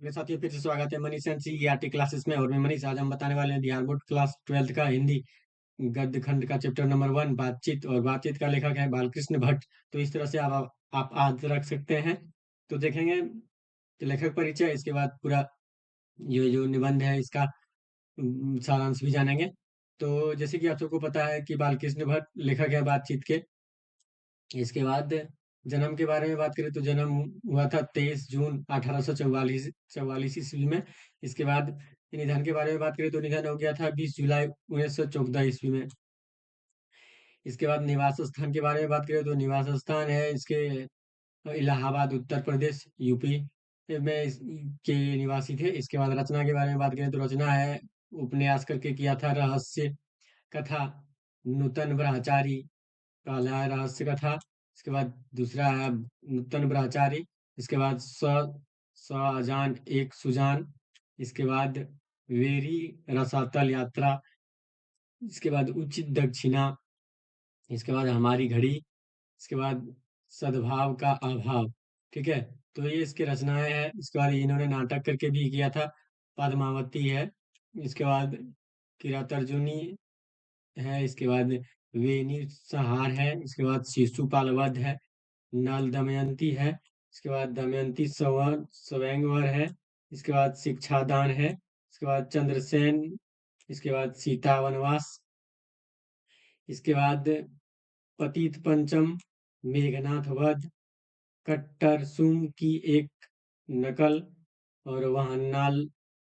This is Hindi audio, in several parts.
मेरे साथियों फिर से स्वागत है मनीष एंड सीईआरटी क्लासेस में। और मैं मनीष, आज हम बताने वाले हैं बिहार बोर्ड क्लास 12th का हिंदी गद्य खंड का चैप्टर नंबर 1 बातचीत। और बातचीत का लेखक है बालकृष्ण भट्ट। तो इस तरह से आप आज रख सकते हैं। तो देखेंगे कि लेखक परिचय, इसके बाद पूरा ये जो निबंध है इसका सारांश भी जानेंगे। तो जैसे कि आप सबको पता है कि बालकृष्ण भट्ट लेखक है बातचीत के। इसके बाद जन्म के बारे में बात करें तो जन्म हुआ था 23 जून 1844 ईस्वी में। इसके बाद निधन के बारे में बात करें तो निधन हो गया था 20 जुलाई 1914 ईस्वी में। इसके बाद निवास स्थान के बारे में बात करें तो निवास स्थान है इसके इलाहाबाद उत्तर प्रदेश यूपी में के निवासी थे। इसके बाद रचना के बारे में बात करें तो रचना है उपन्यास करके किया था रहस्य कथा नूतन ब्रह्मचारी, पहला है रहस्य कथा। इसके बाद दूसरा है नूतन ब्रह्मचारी। इसके बाद स अजान एक सुजान। इसके बाद वेरी रसातल यात्रा। इसके बाद उचित दक्षिणा। इसके बाद हमारी घड़ी। इसके बाद सद्भाव का अभाव। ठीक है। तो ये इसकी रचनाएं हैं। इसके बाद इन्होंने नाटक करके भी किया था, पद्मावती है। इसके बाद किरातार्जुनी है। इसके बाद वेणी संहार है। इसके बाद शिशुपाल वध है। नल दमयंती है। इसके बाद दमयंती स्वयंवर है। इसके बाद शिक्षादान है। इसके बाद चंद्रसेन। इसके बाद सीता वनवास। इसके बाद पतित पंचम, मेघनाथ वध, कट्टर सुम की एक नकल, और वह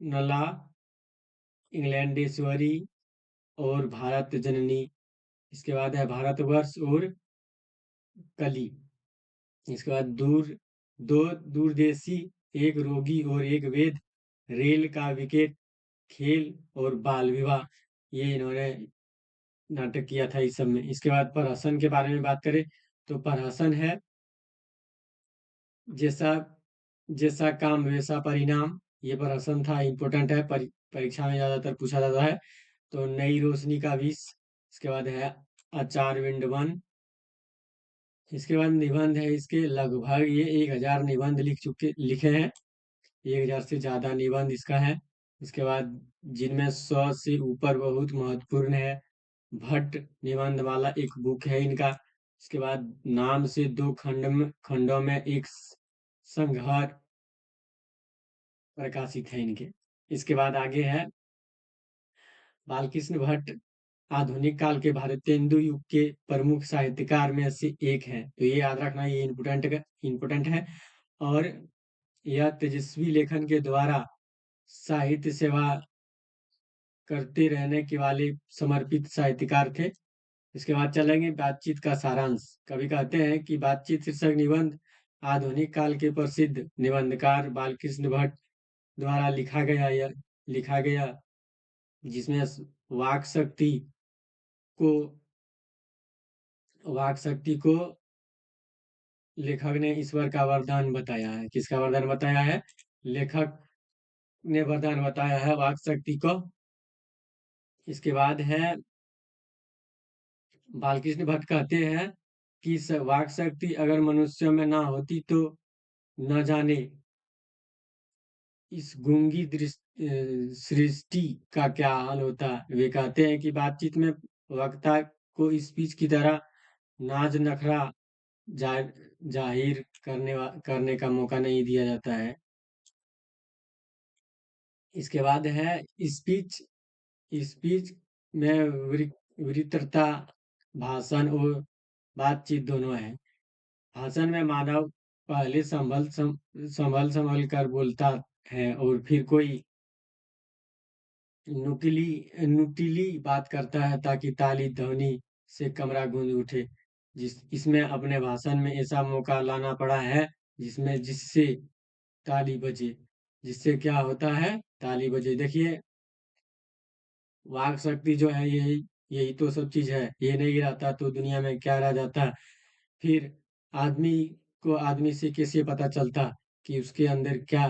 नला, इंग्लैंडेश्वरी, और भारत जननी। इसके बाद है भारतवर्ष और कली। इसके बाद दो दूरदेशी, एक रोगी और एक वेद, रेल का विकेट, खेल और बाल विवाह, ये इन्होंने नाटक किया था इस सब में। इसके बाद प्रहसन के बारे में बात करें तो प्रहसन है जैसा जैसा काम वैसा परिणाम। ये प्रहसन था, इम्पोर्टेंट है, परीक्षा में ज्यादातर पूछा जाता है। तो नई रोशनी का विष। इसके बाद है आचार विंड वन। इसके बाद निबंध है इसके लगभग ये 1000 निबंध लिखे हैं। 1000 से ज्यादा निबंध इसका है। इसके बाद जिनमें 100 से ऊपर बहुत महत्वपूर्ण है। भट्ट निबंध वाला एक बुक है इनका। इसके बाद नाम से दो खंडों में एक संग्रह प्रकाशित है इनके। इसके बाद आगे है बालकृष्ण भट्ट आधुनिक काल के भारतेंदु युग के प्रमुख साहित्यकार में से एक है। तो ये याद रखना, ये इम्पोर्टेंट है। और यह तेजस्वी लेखन के द्वारा साहित्य सेवा करते रहने के वाले समर्पित साहित्यकार थे। इसके बाद चलेंगे बातचीत का सारांश। कवि कहते हैं कि बातचीत शीर्षक निबंध आधुनिक काल के प्रसिद्ध निबंधकार बालकृष्ण भट्ट द्वारा लिखा गया, जिसमें वाक शक्ति को वाक शक्ति को लेखक ने ईश्वर का वरदान बताया है। किसका वरदान बताया है? लेखक ने वरदान बताया है वाक शक्ति को। इसके बाद है बालकृष्ण भट्ट कहते हैं कि वाक शक्ति अगर मनुष्यों में ना होती तो न जाने इस गूंगी सृष्टि का क्या हाल होता। वे कहते हैं कि बातचीत में वक्ता को स्पीच की तरह नाज नखरा जा, जाहिर करने का मौका नहीं दिया जाता है। इसके बाद है स्पीच। स्पीच में वक्तृता, भाषण और बातचीत दोनों है। भाषण में मानव पहले संभल कर बोलता है और फिर कोई नुकीली बात करता है ताकि ताली ध्वनि से कमरा गूंज उठे। इसमें अपने भाषण में ऐसा मौका लाना पड़ा है जिससे ताली बजे। जिससे क्या होता है? ताली बजे। देखिए, वाक शक्ति जो है यही यही तो सब चीज है। ये नहीं रहता तो दुनिया में क्या रह जाता। फिर आदमी आदमी से कैसे पता चलता कि उसके अंदर क्या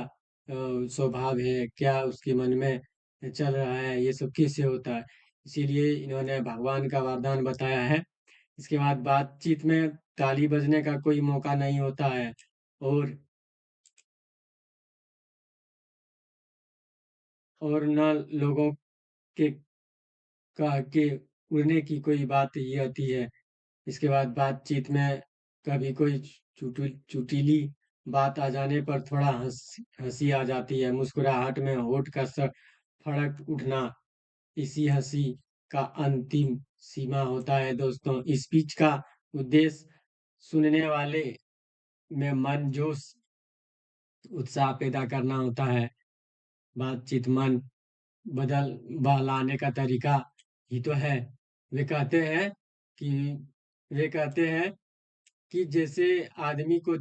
स्वभाव है, क्या उसके मन में चल रहा है, ये सब कैसे होता है। इसीलिए इन्होंने भगवान का वरदान बताया है। इसके बाद बातचीत में ताली बजने का कोई मौका नहीं होता है। और और न लोगों के के उड़ने की कोई बात ही आती है। इसके बाद बातचीत में कभी कोई चुटीली बात आ जाने पर थोड़ा हंसी आ जाती है। मुस्कुराहट में होठ का फड़क उठना इसी हंसी का अंतिम सीमा होता है दोस्तों। स्पीच का उद्देश्य सुनने वाले में मन जोश उत्साह पैदा करना होता है। बातचीत मन बदल बहलाने का तरीका ही तो है। वे कहते हैं कि वे कहते हैं कि जैसे आदमी को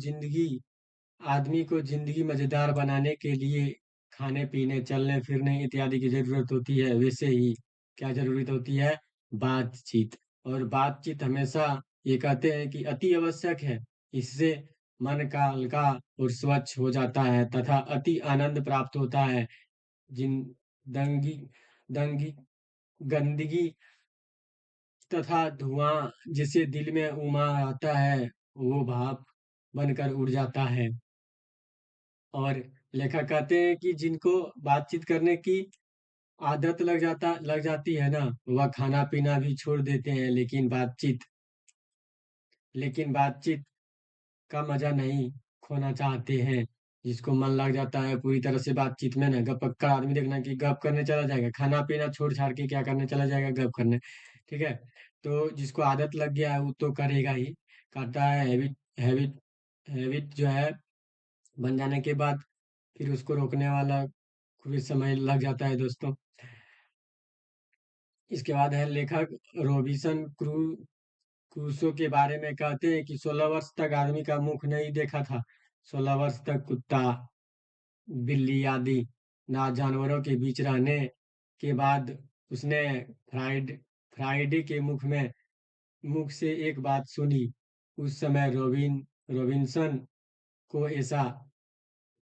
जिंदगी मजेदार बनाने के लिए खाने पीने चलने फिरने इत्यादि की जरूरत होती है, वैसे ही क्या जरूरत होती है? बातचीत। और बातचीत हमेशा ये कहते हैं कि अति आवश्यक है। इससे मन का हल्का और स्वच्छ हो जाता है तथा अति आनंद प्राप्त होता है। जिन दंगी दंगी गंदगी तथा धुआं जिसे दिल में उमा आता है, वो भाप बनकर उड़ जाता है। और लेखक कहते हैं कि जिनको बातचीत करने की आदत लग जाती है ना, वह खाना पीना भी छोड़ देते हैं, लेकिन बातचीत का मजा नहीं खोना चाहते हैं। जिसको मन लग जाता है पूरी तरह से बातचीत में ना, गपक्का आदमी देखना कि गप करने चला जाएगा, खाना पीना छोड़ छाड़ के क्या करने चला जाएगा? गप करने। ठीक है। तो जिसको आदत लग गया है वो तो करेगा ही, करता है। हैबिट हैबिट जो है बन जाने के बाद फिर उसको रोकने वाला कुछ समय लग जाता है दोस्तों। इसके बाद है लेखक रोबिसन क्रूसो के बारे में कहते हैं कि 16 वर्ष तक आदमी का मुख नहीं देखा था। 16 वर्ष तक कुत्ता, बिल्ली आदि ना जानवरों के बीच रहने के बाद उसने फ्राइडे के मुख से एक बात सुनी। उस समय रॉबिन्सन को ऐसा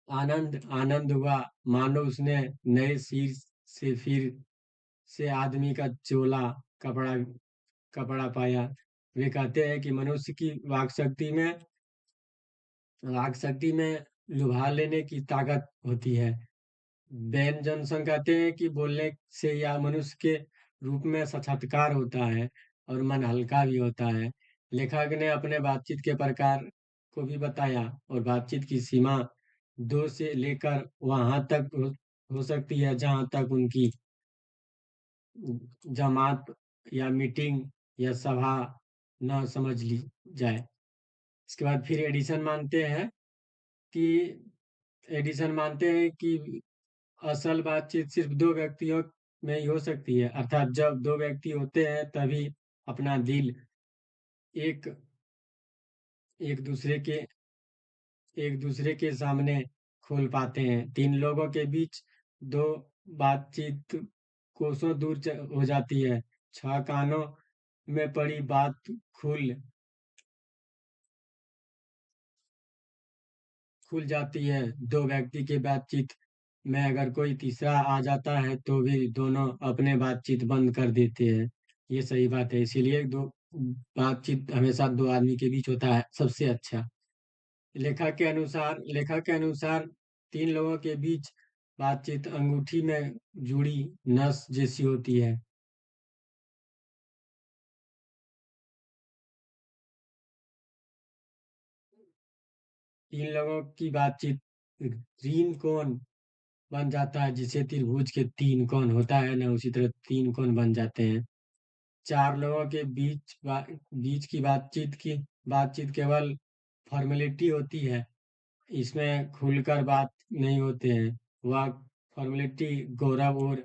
आनंद आनंद हुआ मानो उसने नए सिर से फिर से आदमी का चोला कपड़ा कपड़ा पाया। वे कहते हैं कि मनुष्य की वाक शक्ति में लुभा लेने की ताकत होती है। बेन जॉनसन कहते हैं कि बोलने से या मनुष्य के रूप में साक्षात्कार होता है और मन हल्का भी होता है। लेखक ने अपने बातचीत के प्रकार को भी बताया और बातचीत की सीमा 2 से लेकर वहां तक हो सकती है जहां तक उनकी जमात या मीटिंग या सभा न समझ ली जाए। इसके बाद फिर कि एडिसन मानते हैं कि असल बातचीत सिर्फ 2 व्यक्तियों में ही हो सकती है, अर्थात जब 2 व्यक्ति होते हैं तभी अपना दिल एक एक दूसरे के एक दूसरे के सामने खोल पाते हैं। 3 लोगों के बीच 2 बातचीत कोसों दूर हो जाती है। 6 कानों में पड़ी बात खुल जाती है। 2 व्यक्ति की बातचीत में अगर कोई तीसरा आ जाता है तो भी दोनों अपने बातचीत बंद कर देते हैं। ये सही बात है। इसीलिए दो बातचीत हमेशा 2 आदमी के बीच होता है सबसे अच्छा। लेखक के अनुसार 3 लोगों के बीच बातचीत अंगूठी में जुड़ी नस जैसी होती है। 3 लोगों की बातचीत तीन कोण बन जाता है। जिसे त्रिभुज के 3 कोण होता है ना, उसी तरह 3 कोण बन जाते हैं। 4 लोगों के बीच की बातचीत केवल फॉर्मेलिटी होती है। इसमें खुलकर बात नहीं होते हैं। वह फॉर्मेलिटी गौरव और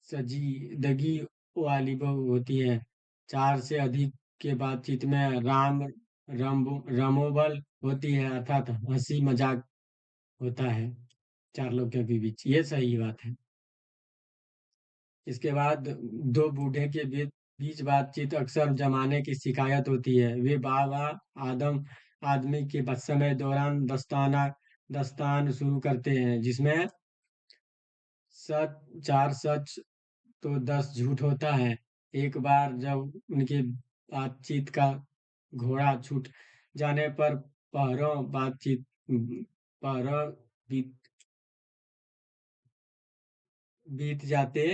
संजीदगी वाली होती है। 4 से अधिक के बातचीत में रमोबल होती है, अर्थात हंसी मजाक होता है 4 लोगों के बीच। ये सही बात है। इसके बाद 2 बूढ़े के बीच बातचीत अक्सर जमाने की शिकायत होती है। वे बाबा आदम आदमी के समय दौरान दस्तान शुरू करते हैं, जिसमें 4 सच तो 10 झूठ होता है। एक बार जब उनकी बातचीत का घोड़ा छूट जाने पर पहरों बीत जाते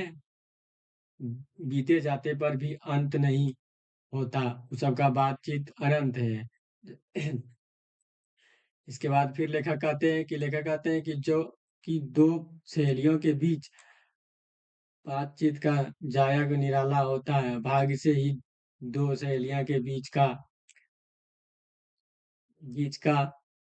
बीते जाते पर भी अंत नहीं होता, उस सबका बातचीत अनंत है। इसके बाद फिर लेखक कहते हैं कि जो कि दो सहेलियों के बीच बातचीत का जायक निराला होता है। भाग्य से ही दो सहेलियां के बीच का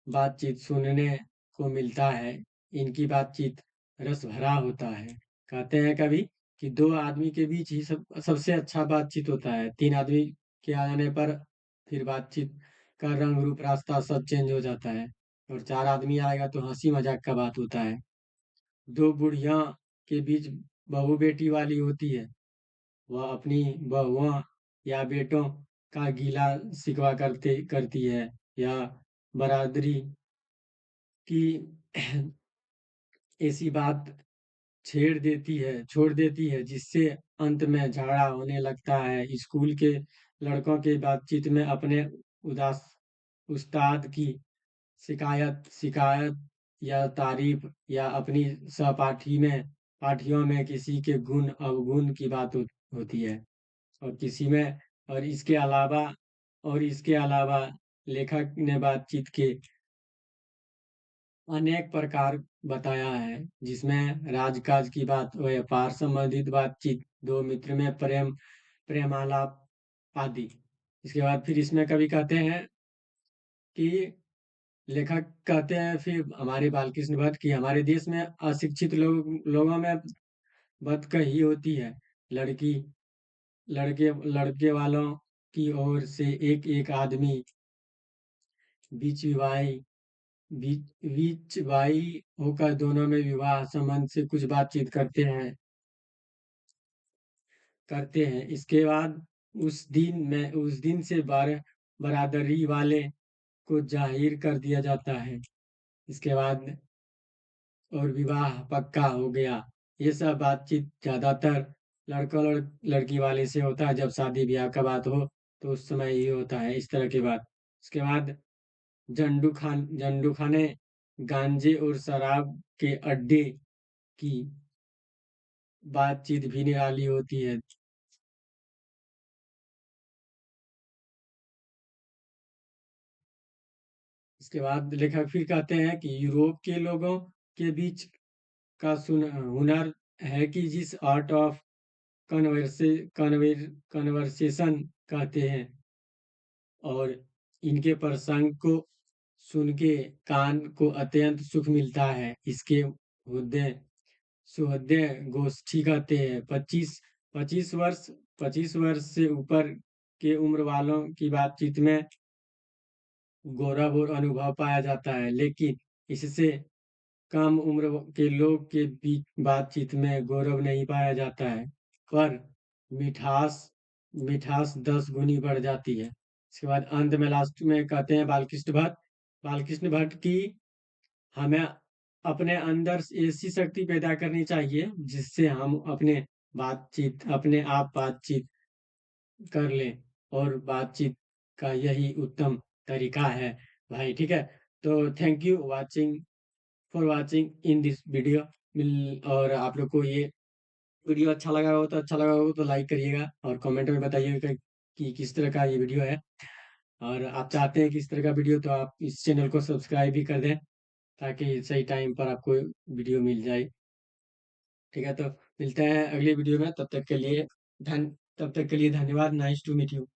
बातचीत सुनने को मिलता है। इनकी बातचीत रस भरा होता है। कहते हैं कभी कि दो आदमी के बीच ही सबसे अच्छा बातचीत होता है। तीन आदमी के आ जाने पर फिर बातचीत का रंग रूप रास्ता सब चेंज हो जाता है। और चार आदमी आएगा तो हंसी मजाक का बात होता है। दो बुढ़िया के बीच बहू बेटी वाली होती है। वह अपनी बहुओं या बेटों का गीला शिकवा करती है, या बरादरी की ऐसी बात छोड़ देती है जिससे अंत में झगड़ा होने लगता है। स्कूल के लड़कों के बातचीत में अपने उदास उस्ताद की शिकायत या तारीफ, या अपनी पाठियों में किसी के गुण अवगुण की बात होती है। और किसी में और इसके अलावा लेखक ने बातचीत के अनेक प्रकार बताया है, जिसमें राजकाज की बात, व्यापार संबंधित बातचीत, दो मित्र में प्रेमालाप आदि। इसके बाद फिर इसमें कवि कहते हैं कि लेखक कहते हैं फिर हमारे बालकृष्ण भट्ट की, हमारे देश में अशिक्षित लोगों में बदकही होती है। लड़की लड़के वालों की ओर से एक एक आदमी बीच विवाही बीच भाई होकर दोनों में विवाह संबंध से कुछ बातचीत करते हैं। इसके बाद उस दिन से बरादरी वाले को जाहिर कर दिया जाता है। इसके बाद और विवाह पक्का हो गया। ये सब बातचीत ज्यादातर लड़की वाले से होता है। जब शादी ब्याह का बात हो तो उस समय ही होता है इस तरह की बात। उसके बाद जंडू खाने, गांजे और शराब के अड्डे की बातचीत भी निराली होती है। इसके बाद लेखक फिर कहते हैं कि यूरोप के लोगों के बीच का हुनर है कि जिस आर्ट ऑफ कन्वर्सेशन कहते हैं, और इनके प्रसंग को सुन के कान को अत्यंत सुख मिलता है। इसके मुद्दे सुहृदय गोष्ठी कहते हैं। 25 वर्ष 25 वर्ष से ऊपर के उम्र वालों की बातचीत में गौरव और अनुभव पाया जाता है, लेकिन इससे कम उम्र के लोग के बीच बातचीत में गौरव नहीं पाया जाता है, पर मिठास मिठास 10 गुनी बढ़ जाती है। इसके बाद अंत में लास्ट में कहते हैं बालकृष्ण भट्ट की, हमें अपने अंदर ऐसी शक्ति पैदा करनी चाहिए जिससे हम अपने आप बातचीत कर लें। और बातचीत का यही उत्तम तरीका है भाई। ठीक है, तो thank you for watching in this video. और आप लोग को ये वीडियो अच्छा लगा हो तो लाइक करिएगा, और कमेंट में बताइएगा कि किस तरह का ये वीडियो है। और आप चाहते हैं कि इस तरह का वीडियो, तो आप इस चैनल को सब्सक्राइब भी कर दें, ताकि सही टाइम पर आपको वीडियो मिल जाए। ठीक है, तो मिलते हैं अगली वीडियो में। तब तक के लिए धन्यवाद। Nice to meet you.